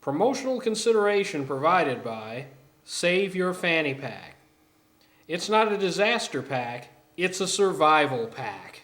Promotional consideration provided by Save Your Fanny Pack. It's not a disaster pack, it's a survival pack.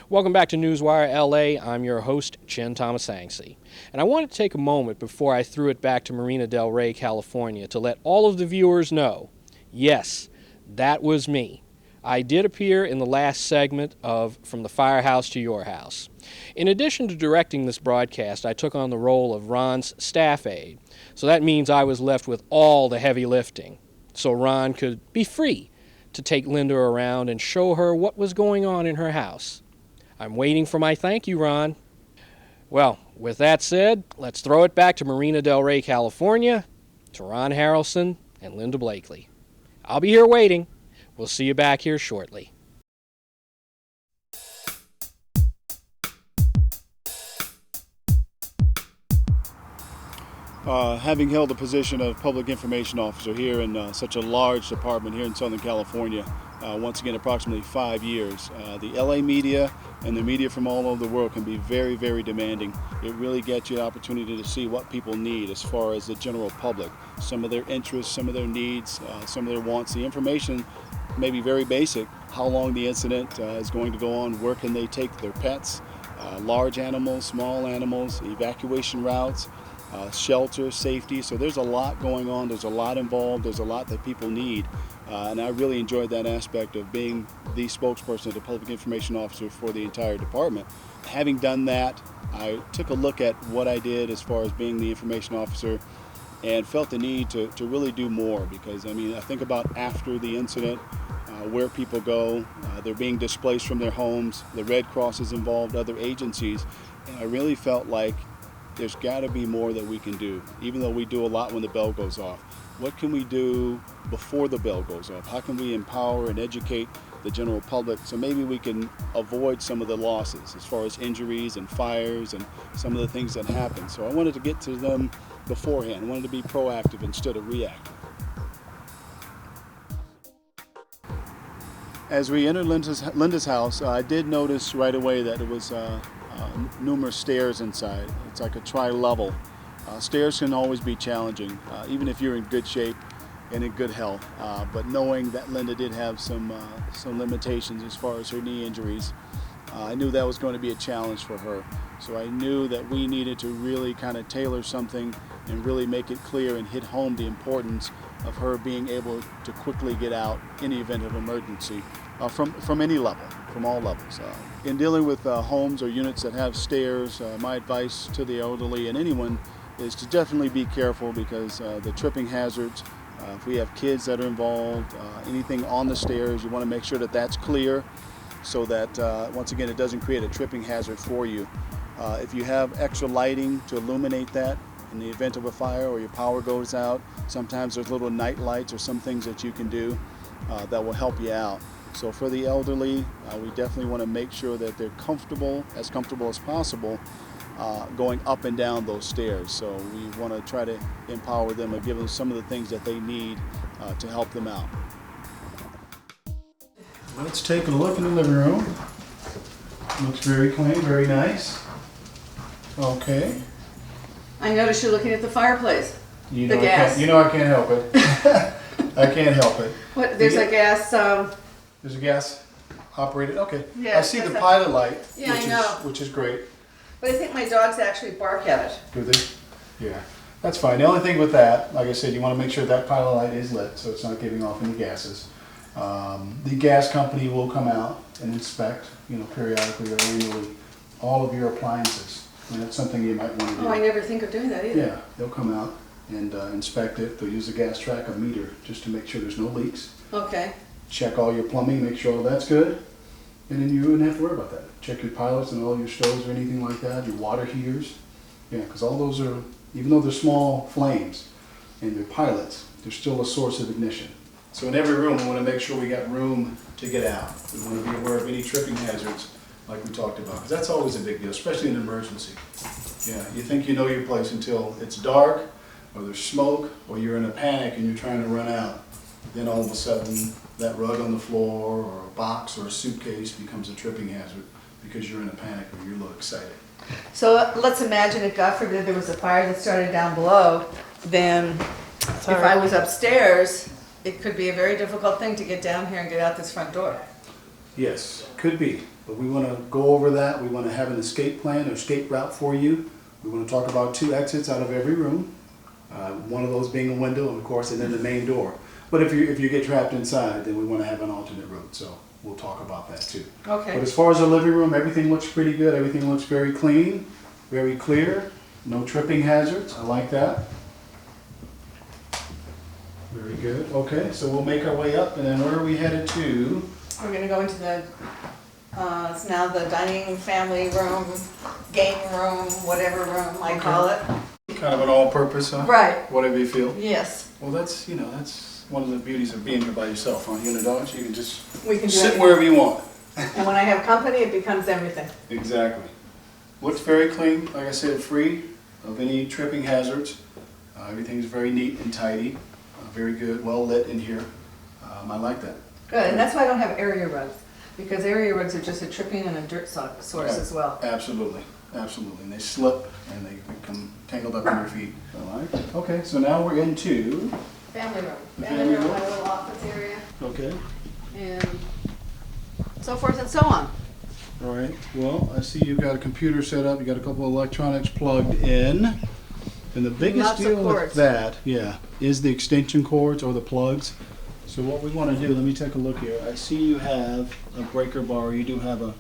Welcome back to Newswire LA. I'm your host, Chen Thomasangsi. And I want to take a moment before I threw it back to Marina Del Rey, California, to let all of the viewers know, yes, that was me. I did appear in the last segment of From the Firehouse to Your House. In addition to directing this broadcast, I took on the role of Ron's staff aide. So that means I was left with all the heavy lifting, so Ron could be free to take Linda around and show her what was going on in her house. I'm waiting for my thank you, Ron. Well, with that said, let's throw it back to Marina Del Rey, California, to Ron Haralson and Linda Blakely. I'll be here waiting. We'll see you back here shortly. Having held the position of public information officer here in such a large department here in Southern California, once again approximately 5 years, the LA media and the media from all over the world can be very, very demanding. It really gets you the opportunity to see what people need as far as the general public, some of their interests, some of their needs, some of their wants. The information may be very basic, how long the incident is going to go on, where can they take their pets, large animals, small animals, evacuation routes, shelter, safety. So there's a lot going on, there's a lot involved, there's a lot that people need. And I really enjoyed that aspect of being the spokesperson, the public information officer for the entire department. Having done that, I took a look at what I did as far as being the information officer and felt the need to really do more, because I mean, I think about after the incident, where people go, they're being displaced from their homes, the Red Cross is involved, other agencies, and I really felt like there's got to be more that we can do, even though we do a lot when the bell goes off. What can we do before the bell goes off? How can we empower and educate the general public so maybe we can avoid some of the losses as far as injuries and fires and some of the things that happen? So I wanted to get to them beforehand. I wanted to be proactive instead of reactive. As we entered Linda's house, I did notice right away that it was numerous stairs inside. It's like a tri-level. Stairs can always be challenging, even if you're in good shape and in good health. But knowing that Linda did have some limitations as far as her knee injuries, I knew that was going to be a challenge for her. So I knew that we needed to really kind of tailor something and really make it clear and hit home the importance of her being able to quickly get out in the event of emergency from any level, from all levels. In dealing with homes or units that have stairs, my advice to the elderly and anyone is to definitely be careful, because the tripping hazards, if we have kids that are involved, anything on the stairs, you want to make sure that that's clear so that once again it doesn't create a tripping hazard for you. If you have extra lighting to illuminate that in the event of a fire or your power goes out, sometimes there's little night lights or some things that you can do that will help you out. So for the elderly, we definitely want to make sure that they're comfortable as possible, going up and down those stairs. So we want to try to empower them and give them some of the things that they need to help them out. Let's take a look in the living room. Looks very clean, very nice. Okay. I noticed you're looking at the fireplace. You the know gas. I can't help it. I can't help it. What? There's a gas. There's a gas operated. Okay. Yeah, I see the pilot light. Yeah, I know. Which is great. But I think my dogs actually bark at it. Do they? Yeah. That's fine. The only thing with that, like I said, you want to make sure that pilot light is lit so it's not giving off any gases. The gas company will come out and inspect, periodically or annually, all of your appliances. And that's something you might want to do. Oh, I never think of doing that either. Yeah, they'll come out and inspect it. They'll use a gas tracker meter just to make sure there's no leaks. Okay. Check all your plumbing, make sure all that's good. And then you wouldn't have to worry about that. Check your pilots and all your stoves or anything like that, your water heaters. Yeah, because all those are, even though they're small flames and they're pilots, they're still a source of ignition. So in every room, we want to make sure we got room to get out. We want to be aware of any tripping hazards like we talked about, because that's always a big deal, especially in an emergency. Yeah, you think you know your place until it's dark, or there's smoke, or you're in a panic and you're trying to run out. Then all of a sudden, that rug on the floor, or a box, or a suitcase becomes a tripping hazard because you're in a panic or you're a little excited. So let's imagine if, God forbid, there was a fire that started down below, then if I was upstairs, it could be a very difficult thing to get down here and get out this front door. Yes, could be, but we want to go over that. We want to have an escape plan or escape route for you. We want to talk about 2 exits out of every room, one of those being a window, of course, and then the main door. But if you get trapped inside, then we want to have an alternate route, so we'll talk about that too. Okay. But as far as the living room, everything looks pretty good. Everything looks very clean, very clear. No tripping hazards. I like that. Very good. Okay, so we'll make our way up, and then where are we headed to? We're going to go into the, it's now the dining family room, game room, whatever room I call it. Kind of an all-purpose, huh? Right. Whatever you feel. Yes. Well, that's one of the beauties of being here by yourself, huh? You and the dogs, you can just We can do sit it. wherever you want. And when I have company, it becomes everything. Exactly. Looks very clean, like I said, free of any tripping hazards. Everything's very neat and tidy, very good, well lit in here. I like that. Good, and that's why I don't have area rugs, because area rugs are just a tripping and a dirt source as well. Absolutely, absolutely. And they slip and they become tangled up in your feet. I like it. Okay, so now we're into Family room. The Family family room, room. my little office area, okay. and so forth and so on. All right. Well, I see you've got a computer set up. You got a couple of electronics plugged in, and the biggest Lots of deal with cords. that, is the extension cords or the plugs. So what we want to do, let me take a look here. I see you have a breaker bar. You do have a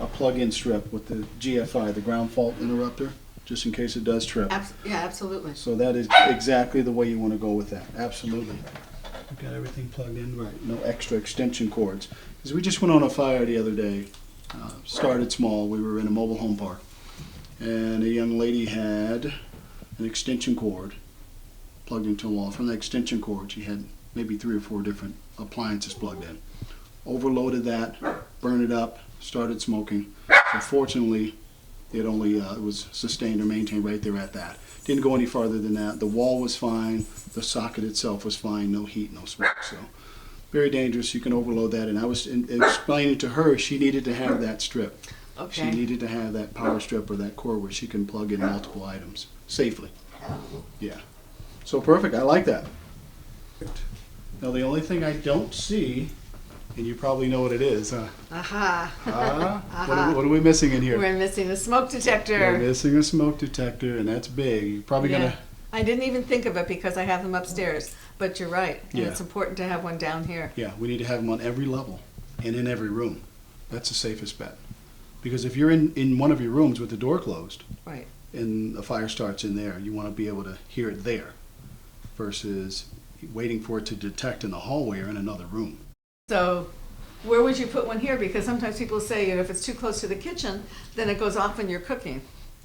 plug-in strip with the GFI, the ground fault interrupter, just in case it does trip. Yeah, absolutely. So that is exactly the way you want to go with that. Absolutely. We've got everything plugged in right. No extra extension cords. Because we just went on a fire the other day. Started small. We were in a mobile home park. And a young lady had an extension cord plugged into a wall. From the extension cord, she had maybe 3 or 4 different appliances plugged in. Overloaded that, burned it up, started smoking. So fortunately, it only was sustained or maintained right there at that. Didn't go any farther than that. The wall was fine. The socket itself was fine. No heat, no smoke. So very dangerous. You can overload that. And I was explaining to her she needed to have that strip. Okay. She needed to have that power strip or that cord where she can plug in multiple items safely. Yeah. So perfect. I like that. Now the only thing I don't see, and you probably know what it is, huh? Aha. What are we missing in here? We're missing a smoke detector. We're missing a smoke detector, and that's big. You're probably Yeah. gonna. I didn't even think of it because I have them upstairs, but you're right. And Yeah. it's important to have one down here. Yeah, we need to have them on every level and in every room. That's the safest bet. Because if you're in one of your rooms with the door closed Right. and a fire starts in there, you want to be able to hear it there versus waiting for it to detect in the hallway or in another room. So where would you put one here? Because sometimes people say if it's too close to the kitchen, then it goes off when you're cooking.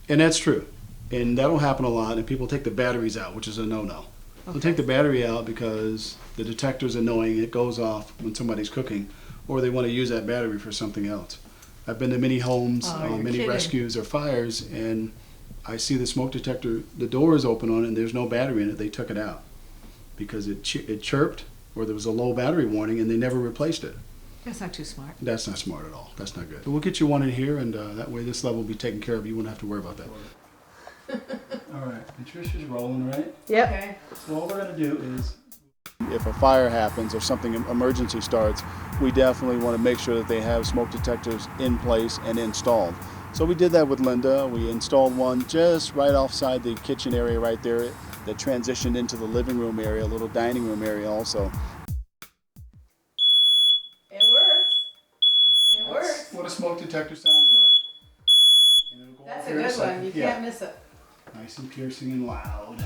And that's true. And that'll happen a lot, and people take the batteries out, which is a no-no. They'll take the battery out because the detector's annoying, it goes off when somebody's cooking, or they want to use that battery for something else. I've been to many homes, Oh, you're many kidding. rescues or fires, and I see the smoke detector, the door is open on it, and there's no battery in it. They took it out because it chirped, or there was a low battery warning, and they never replaced it. That's not too smart. That's not smart at all. That's not good. But we'll get you one in here, and that way this level will be taken care of. You won't have to worry about that. All right, Patricia's rolling, right? Yep. Okay. So all we're going to do is, if a fire happens or something emergency starts, we definitely want to make sure that they have smoke detectors in place and installed. So we did that with Linda. We installed one just right offside the kitchen area right there that transitioned into the living room area, a little dining room area also. what a smoke detector sounds like. And it'll go That's off a here in good one. second. You Yeah. can't miss it. Nice and piercing and loud.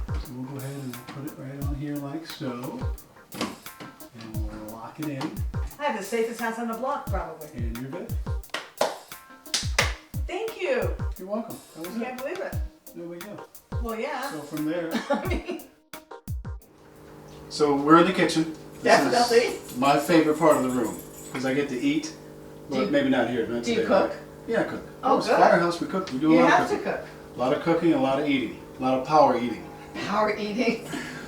So we'll go ahead and put it right on here like so. And we'll lock it in. I have the safest house on the block, probably. And you're good. Thank you. You're welcome. That was I can't it. believe it. There we go. Well, yeah. So from there. I mean, So we're in the kitchen. definitely. Is my favorite part of the room because I get to eat, but maybe not here. Not Do you today, cook? right? Yeah, I cook. Oh, It's good. Firehouse, we cook. We do a You lot of have to cooking. cook. A lot of cooking, a lot of eating, a lot of power eating. Power eating.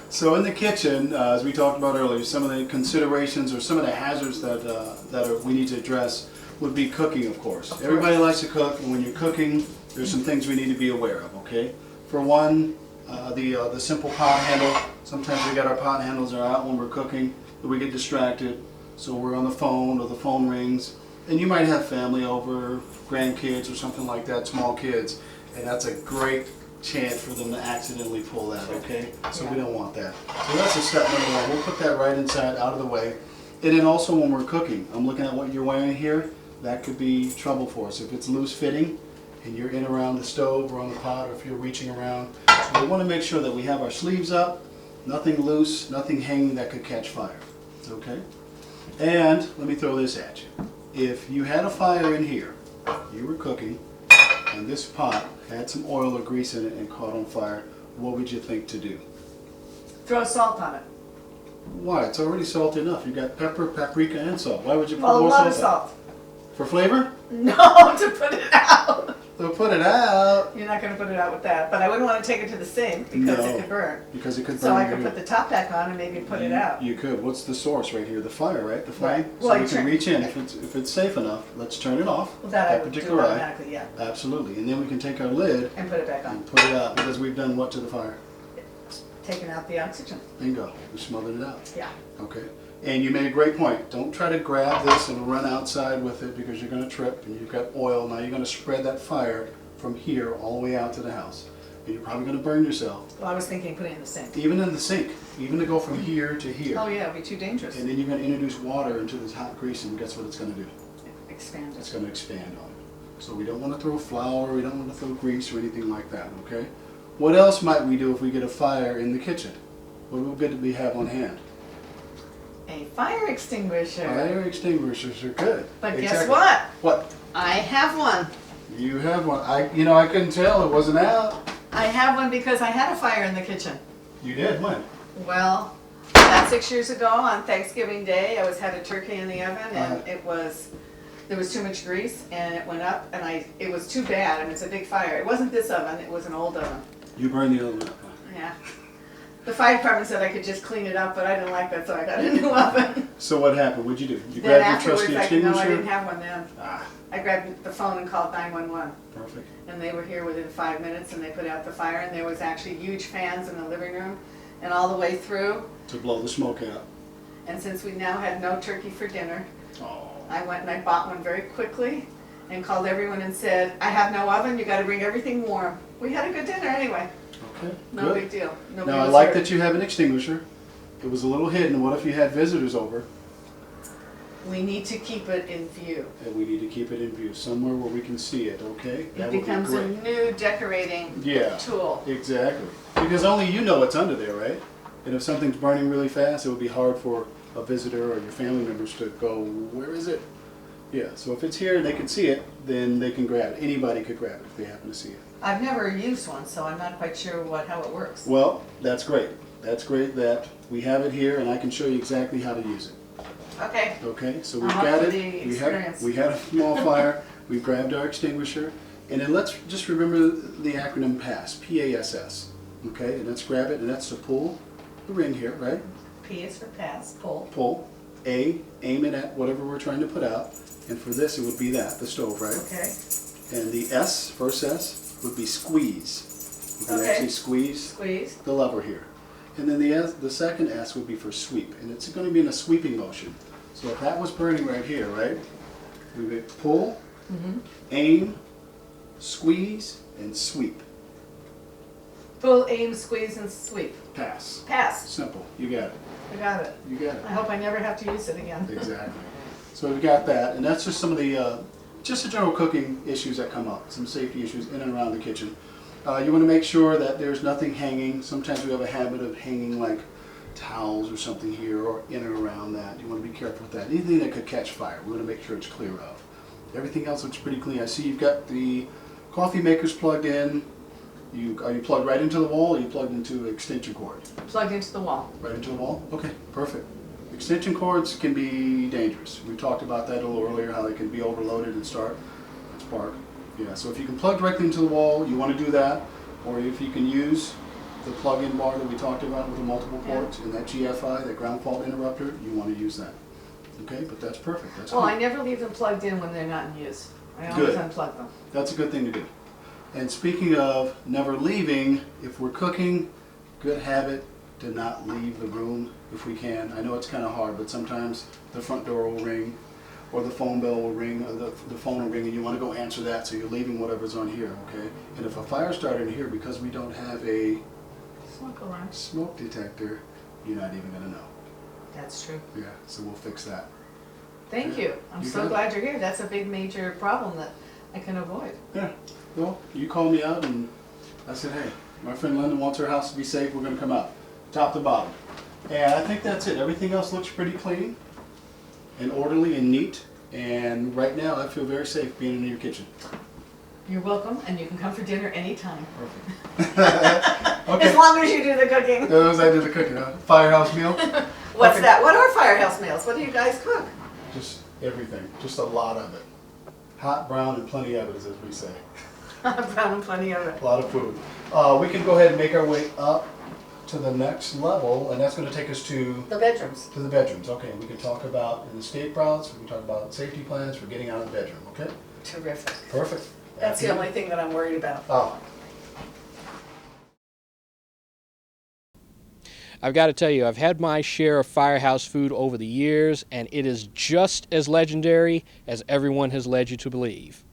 So in the kitchen, as we talked about earlier, some of the considerations or some of the hazards that we need to address would be cooking, of course. Everybody likes to cook, and when you're cooking, there's some things we need to be aware of. Okay. For one, the simple pot handle. Sometimes we got our pot handles are out when we're cooking, but we get distracted. So we're on the phone or the phone rings, and you might have family over, grandkids or something like that, small kids, and that's a great chance for them to accidentally pull that, okay? So we don't want that. So that's a step number one. We'll put that right inside, out of the way. And then also when we're cooking, I'm looking at what you're wearing here, that could be trouble for us. If it's loose fitting and you're in around the stove or on the pot, or if you're reaching around. So we want to make sure that we have our sleeves up, nothing loose, nothing hanging that could catch fire, okay? And let me throw this at you. If you had a fire in here, you were cooking, and this pot had some oil or grease in it and caught on fire, what would you think to do? Throw salt on it. Why? It's already salty enough. You got pepper, paprika, and salt. Why would you put Well, a more lot salt? of salt. For flavor? No, to put it out. So put it out. You're not going to put it out with that, but I wouldn't want to take it to the sink because it could burn. Because it could burn. So I could put the top back on and maybe put it out. You could. What's the source right here? The fire, right? The flame? Right. So Well, you you can turn- reach in. If it's safe enough, let's turn it off. Well, that I would do particular eye. automatically, yeah. Absolutely. And then we can take our lid And put it back on. and put it out because we've done what to the fire? Taking out the oxygen. Bingo. We smothered it out. Yeah. Okay. And you made a great point. Don't try to grab this and run outside with it because you're going to trip and you've got oil. Now you're going to spread that fire from here all the way out to the house. And you're probably going to burn yourself. Well, I was thinking put it in the sink. Even in the sink. Even to go from here to here. Oh, yeah, it'd be too dangerous. And then you're going to introduce water into this hot grease and guess what it's going to do? Expand It's it. going to expand on it. So we don't want to throw flour, we don't want to throw grease or anything like that, okay? What else might we do if we get a fire in the kitchen? What would good to be have on hand? A fire extinguisher. Fire extinguishers are good. But guess Exactly. what? What? I have one. You have one. I couldn't tell. It wasn't out. I have one because I had a fire in the kitchen. You did? When? Well, about 6 years ago on Thanksgiving Day, I had a turkey in the oven and there was too much grease and it went up and it was too bad. I mean, it's a big fire. It wasn't this oven, it was an old oven. You burned the oven up. Yeah. The fire department said I could just clean it up, but I didn't like that, so I got a new oven. So what happened? What'd you do? You Then grabbed your afterwards, trusty no, I extinguisher? didn't have one then. Ah, I grabbed the phone and called 911. perfect. And they were here within 5 minutes and they put out the fire and there was actually huge fans in the living room and all the way through. To blow the smoke out. And since we now had no turkey for dinner, Oh. I went and I bought one very quickly and called everyone and said, I have no oven, you gotta bring everything warm. We had a good dinner anyway. Okay, No good. big deal. Nobody Now, I was like hurt. that you have an extinguisher. It was a little hidden. What if you had visitors over? We need to keep it in view. And we need to keep it in view somewhere where we can see it, okay? It becomes a new decorating Yeah, tool. exactly. Because only you know what's under there, right? And if something's burning really fast, it would be hard for a visitor or your family members to go, where is it? Yeah, so if it's here and they can see it, then they can grab it. Anybody could grab it if they happen to see it. I've never used one, so I'm not quite sure how it works. Well, that's great. That's great that we have it here and I can show you exactly how to use it. Okay. Okay, so we've I'm up got for it. the We experience. had a small fire. We grabbed our extinguisher, and then let's just remember the acronym PASS. P-A-S-S. Okay, and let's grab it, and that's to pull the ring here, right? P is for pass, pull. Pull. A, aim it at whatever we're trying to put out, and for this it would be that, the stove, right? Okay. And the S, first S, would be squeeze. You can Okay. actually squeeze Squeeze. the lever here. And then the second S would be for sweep, and it's going to be in a sweeping motion. So if that was burning right here, right, we would pull, aim, squeeze, and sweep. Pull, aim, squeeze, and sweep. Pass. Pass. Simple. You got it. I got it. You got it. I hope I never have to use it again. Exactly. So we've got that, and that's just some of the just the general cooking issues that come up, some safety issues in and around the kitchen. You want to make sure that there's nothing hanging. Sometimes we have a habit of hanging like towels or something here or in and around that. You want to be careful with that. Anything that could catch fire, we want to make sure it's clear of. Everything else looks pretty clean. I see you've got the coffee makers plugged in. Are you plugged right into the wall, or are you plugged into an extension cord? Plugged into the wall. Right into the wall? Okay, perfect. Extension cords can be dangerous. We talked about that a little earlier, how they can be overloaded and spark. Yeah, so if you can plug directly into the wall, you want to do that. Or if you can use the plug-in bar that we talked about with the multiple ports and that GFI, that ground fault interrupter, you want to use that. Okay, but that's perfect. That's Well, good. I never leave them plugged in when they're not in use. I always Good. unplug them. That's a good thing to do. And speaking of never leaving, if we're cooking, good habit to not leave the room if we can. I know it's kind of hard, but sometimes the front door will ring, or the phone bell will ring, or the phone will ring, and you want to go answer that, so you're leaving whatever's on here, okay? And if a fire started in here, because we don't have a Smoke alarm. smoke detector, you're not even going to know. That's true. Yeah, so we'll fix that. Thank Yeah. you. I'm You so got it. glad you're here. That's a big major problem that I can avoid. Yeah, well, you called me out, and I said, hey, my friend Linda wants her house to be safe, we're going to come out, top to bottom. And I think that's it. Everything else looks pretty clean and orderly and neat. And right now, I feel very safe being in your kitchen. You're welcome, and you can come for dinner anytime. Perfect. Okay. As long as you do the cooking. Those I did the cooking, huh? Firehouse meal? What's Okay. that? What are firehouse meals? What do you guys cook? Just everything. Just a lot of it. Hot, brown, and plenty of it, as we say. Brown and plenty of it. A lot of food. We can go ahead and make our way up to the next level, and that's going to take us to The bedrooms. the bedrooms. Okay, we can talk about an escape routes, we can talk about safety plans for getting out of the bedroom, okay? Terrific. Perfect. That's the only thing that I'm worried about. Oh, I've got to tell you, I've had my share of Firehouse food over the years, and it is just as legendary as everyone has led you to believe.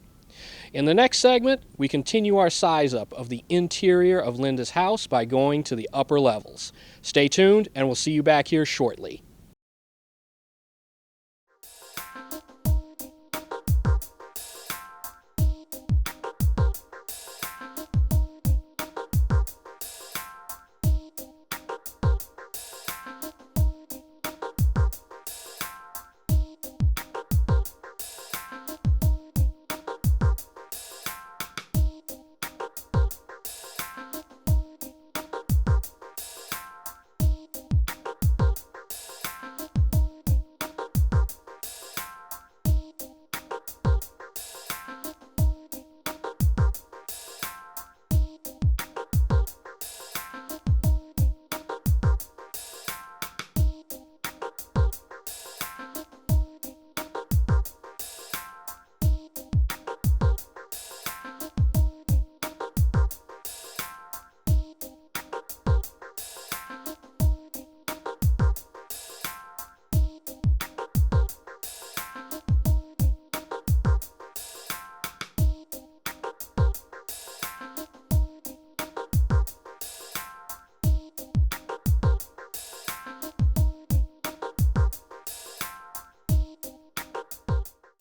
In the next segment, we continue our size-up of the interior of Linda's house by going to the upper levels. Stay tuned, and we'll see you back here shortly.